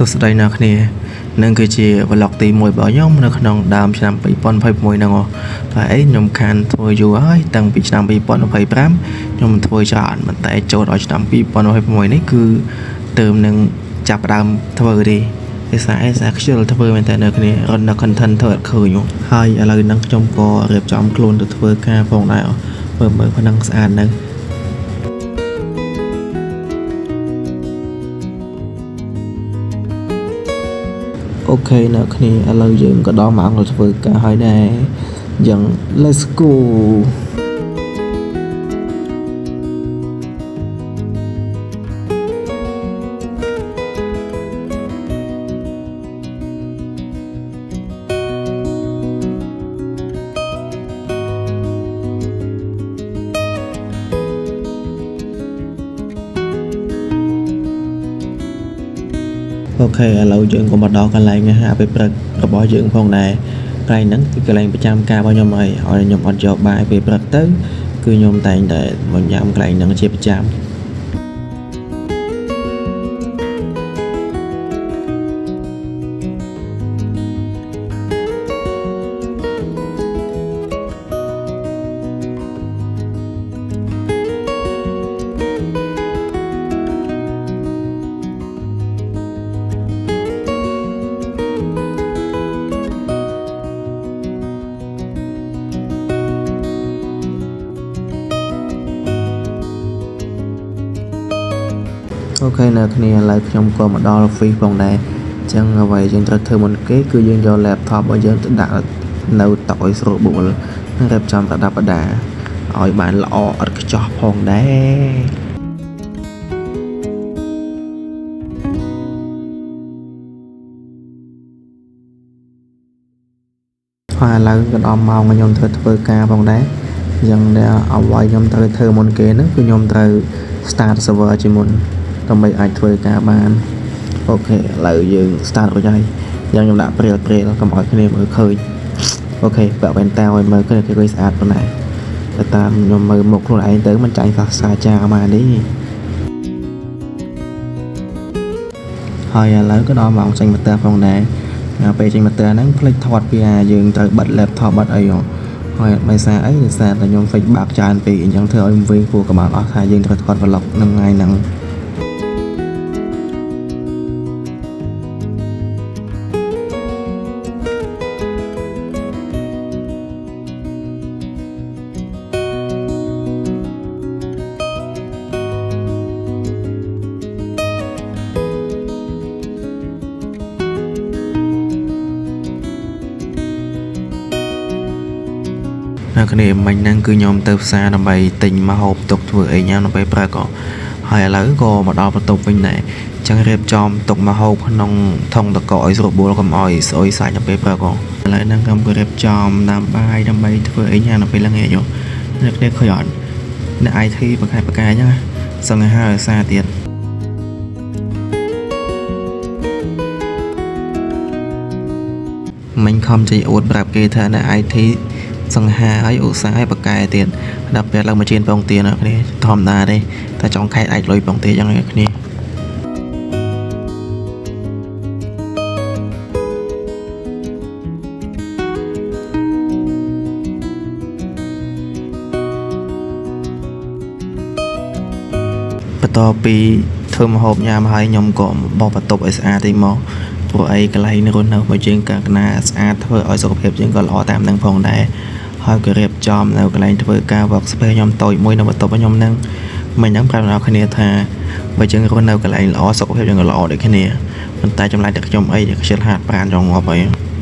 សុខសប្តីអ្នកគ្នានឹងគឺជាប្លុកទី1របស់ខ្ញុំនៅក្នុងដើមឆ្នាំ2021ហ្នឹងហើយខ្ញុំខានធ្វើយូរហើយតាំងពីឆ្នាំ2025ខ្ញុំធ្វើច្រើនប៉ុន្តែចូលដល់ឆ្នាំ2021នេះគឺទើបនឹងចាប់ផ្ដើមធ្វើទេភាសាខ្ជិលធ្វើមែនតើអ្នកគ្នារត់នៅ content ធ្វើអត់ឃើញហើយឥឡូវហ្នឹងខ្ញុំក៏រៀបចំខ្លួនទៅធ្វើការផងដែរមើលប៉ុណ្ណឹងស្អាតនៅអូខេអ្នកគ្នាឥឡូវយើងក៏ដល់ម៉ោងធ្វើការហើយដែរយ៉ាង let's go អូខេឥឡូវយើងក៏មកដល់កន្លែងអាហារពេលព្រឹករបស់យើងផងដែរកន្លែងហ្នឹងគឺកន្លែងប្រចាំការរបស់ខ្ញុំហើយខ្ញុំអត់យកបាយពេលព្រឹកទៅគឺខ្ញុំតែងតែមកញ៉ាំកន្លែងហ្នឹងជាប្រចាំអូខេអ្នកគ្នាឥឡូវខ្ញុំក៏មកដល់ office ផងដែរអញ្ចឹងអ្វីយើងត្រូវធ្វើមុនគេគឺយើងយក laptop របស់យើងទៅដាក់នៅតុឲ្យស្រួលបួលនិងរៀបចំប្រដាប់ប្រដាឲ្យបានល្អឥតខ្ចោះផងដែរហើយឥឡូវក៏ដល់ម៉ោងខ្ញុំត្រូវធ្វើការផងដែរអញ្ចឹងអ្វីខ្ញុំត្រូវធ្វើមុនគេហ្នឹងគឺខ្ញុំត្រូវ start server ជាមុនដើម្បីអាចធ្វើការបានអូខេឥឡូវយើង start រួចហើយយ៉ាងខ្ញុំដាក់ព្រាលកុំឲ្យគ្នាមើលឃើញអូខេពាក់វ៉ែនតាឲ្យមើលឃើញគេស្អាតប៉ុណ្ណាតែតាមខ្ញុំមើលមុខខ្លួនឯងទៅមិនចាញ់សាចាមកនេះហើយឥឡូវក៏ដល់ម៉ោងចេញមកផ្ទះផងដែរពេលចេញមកផ្ទះហ្នឹងភ្លេចថតពីយើងត្រូវបិទ laptop បាត់អីហើយមិនសារអីដោយសារតែខ្ញុំ fake បាក់ច្រើនពេកអញ្ចឹងធ្វើឲ្យវិញគួរក្បាលអស់ថាយើងត្រូវថត vlog នឹងថ្ងៃហ្នឹងអ្នកគ្នាមិញហ្នឹងគឺខ្ញុំទៅផ្សារដើម្បីទិញម្ហូបទុកធ្វើអីញ៉ាំនៅពេលព្រឹកហើយឥឡូវក៏មកដល់បន្ទប់វិញដែរអញ្ចឹងរៀបចំទុកម្ហូបក្នុងថុងតកឲ្យស្រួលបួលកុំឲ្យស្អុយសាច់នៅពេលព្រឹកឥឡូវហ្នឹងខ្ញុំក៏រៀបចំដើម្បីធ្វើអីញ៉ាំនៅពេលល្ងាចអ្នកគ្នាឃើញអត់អ្នក IT បកកាយអញ្ចឹងសង្ហារសារទៀតមិញខំជិះអួតប្រាប់គេថាអ្នក ITសង្ហាឲ្យឧស្សាហ៍ឲ្យបកកែទៀតដល់ពេលឡើងមកជៀនបងទៀតអ្នកគ្នាធម្មតាទេតែចង់ខែអាចលុយបងទៀតអញ្ចឹងអ្នកគ្នាបន្ទាប់ពីធ្វើម្ហូបញ៉ាំហើយខ្ញុំក៏បោះបន្ទប់ឲ្យស្អាតទីមកព្រោះអីកន្លែងនេះរស់នៅរបស់យើងកាលណាស្អាតធ្វើឲ្យសុខភាពយើងក៏ល្អតាមនឹងផងដែរហើយក៏រៀបចំនៅកន្លែងធ្វើការ workspace ខ្ញុំតូចមួយនៅបន្ទប់ខ្ញុំហ្នឹងមិញហ្នឹងប្រាប់អ្នកគ្នាថាបើយើងរស់នៅកន្លែងល្អសុខភាពយើងក៏ល្អដូចគ្នាប៉ុន្តែចម្លែកតែខ្ញុំអីខ្ជិលហាត់ប្រានចង់ងាប់អី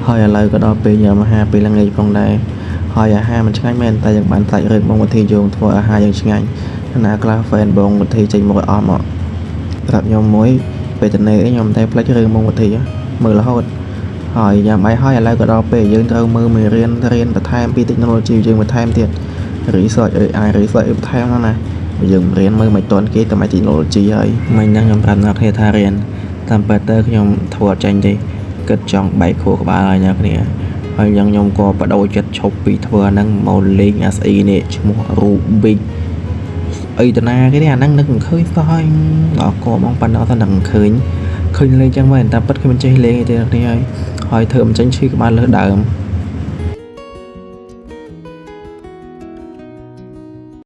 ហើយឥឡូវក៏ដល់ពេលញ៉ាំអាហារពេលល្ងាចផងដែរហើយអាហារមិនឆ្ងាញ់មែនតែយើងបានសាច់រឿងបងវិធីយើងធ្វើអាហារយើងឆ្ងាញ់ណាខ្លះ fan បងវិធីចេញមកអស់មកប្រាប់ខ្ញុំមួយពេលទៅនេះខ្ញុំតែផ្លេចរឿងបងវិធីមើលរហូត hỏi nhà máy hỏi lại có đó về dương thâu mơ mười riêng và tham pi technology dương và tham thiệt research AI research tham nó này dương riêng mơ mày tuần kia tầm technology ấy mình đang nhầm làm nó theo tha riêng tam Peter nhom thua tranh đi kết trong bảy khổ của ba ai nha cái nàyហើយខ្ញុំក៏បដូរចិត្តឈប់ពីធ្វើអាហ្នឹងមកលេង SE នេះឈ្មោះ Rubik អីតាណាគេនេះអាហ្នឹងនឹកមិនឃើញសោះហើយដល់ក៏បងប៉ណ្ណោះថានឹងឃើញលេងចឹងមែនតែពិតគឺមិនចេះលេងទេគ្នាហើយធ្វើមិនចេញឈឺក្បាលលើដើម